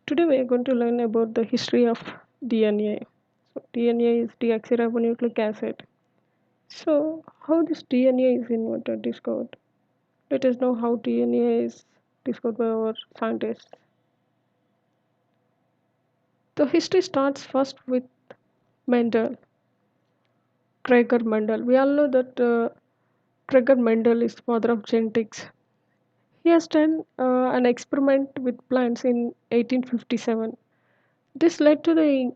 Today we are going to learn about the history of DNA. So DNA is deoxyribonucleic acid. So how this DNA is invented, discovered? Let us know how DNA is discovered by our scientists. The history starts first with Mendel, Gregor Mendel. We all know that Gregor Mendel is father of genetics. He has done an experiment with plants in 1857. This led to the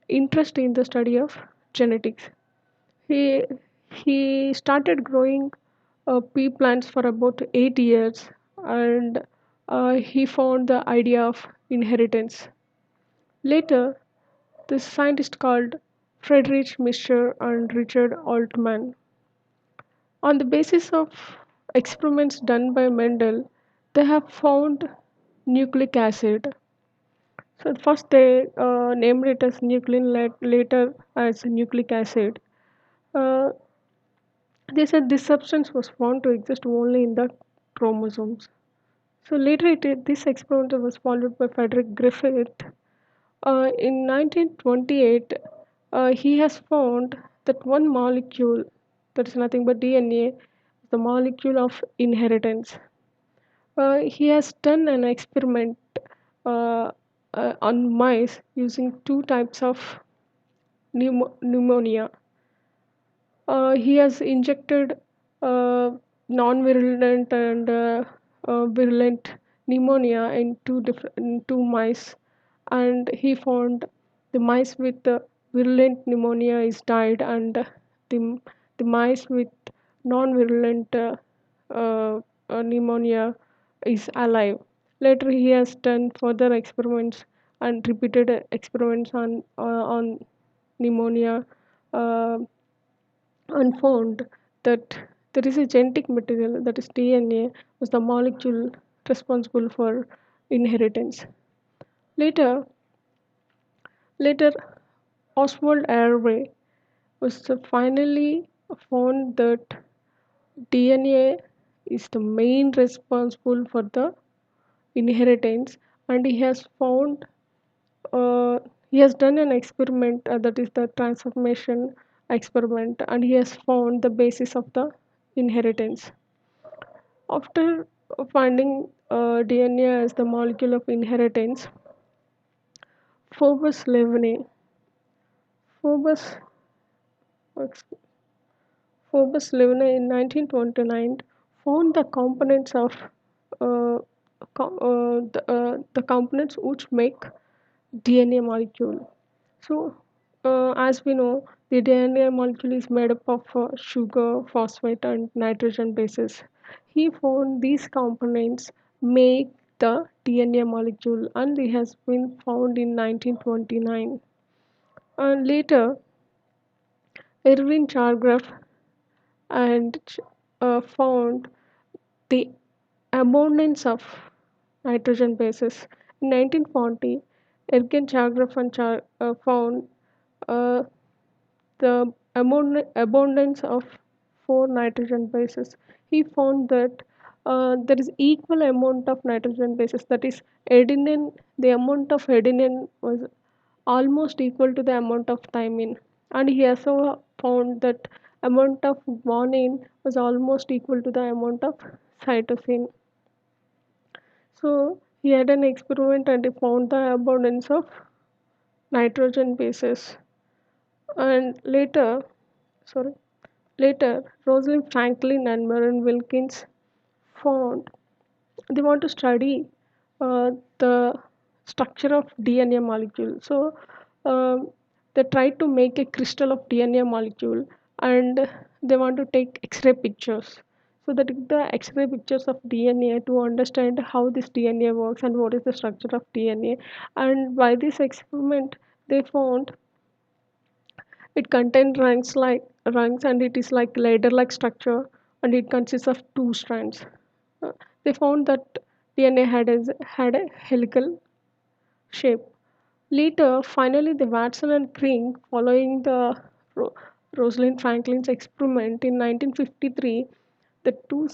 interest in the study of genetics. He he started growing pea plants for about 8 years, and he found the idea of inheritance. Later, the scientist called Friedrich Mischer and Richard Altman, on the basis of experiments done by Mendel, they have found nucleic acid. So first they named it as nuclein, later as nucleic acid. Uh, They said this substance was found to exist only in the chromosomes. So later, this experiment was followed by Frederick Griffith. In 1928, he has found that one molecule, that is nothing but DNA, the molecule of inheritance. He has done an experiment uh, on mice using two types of pneumonia. He has injected non-virulent and virulent pneumonia in two mice, and he found the mice with the virulent pneumonia is died, and the mice with non-virulent uh, pneumonia is alive. Later, he has done further experiments and repeated experiments on pneumonia. Uh, and found that there is a genetic material, that is DNA, was the molecule responsible for inheritance. Later, later Oswald Airway was finally found that DNA is the main responsible for the inheritance, and uh, he has done an experiment, that is the transformation experiment, and he has found the basis of the inheritance. After finding DNA as the molecule of inheritance, Phobos Levene, Phobos, Phobos Levene in 1929 found the components of the components which make DNA molecule. So, as we know, the DNA molecule is made up of sugar, phosphate, and nitrogen bases. He found these components make the DNA molecule, and it has been found in 1929. And later, Erwin Chargaff and found the abundance of nitrogen bases. In 1940, Ergen Chargaff and found uh, the abundance of four nitrogen bases. He found that there is equal amount of nitrogen bases. That is, adenine. The amount of adenine was almost equal to the amount of thymine, and he also found that amount of guanine was almost equal to the amount of cytosine. So he had an experiment and he found the abundance of nitrogen bases. And sorry, later, Rosalind Franklin and Maren Wilkins found they want to study the structure of DNA molecule. So um, they tried to make a crystal of DNA molecule, and they want to take X-ray pictures. So that the X-ray pictures of DNA to understand how this DNA works and what is the structure of DNA. And by this experiment, they found it contains rungs, and it is like ladder-like structure, and it consists of two strands. They found that DNA had a helical shape. Later, finally, the Watson and Crick, following the Ro- Rosalind Franklin's experiment in 1953, the two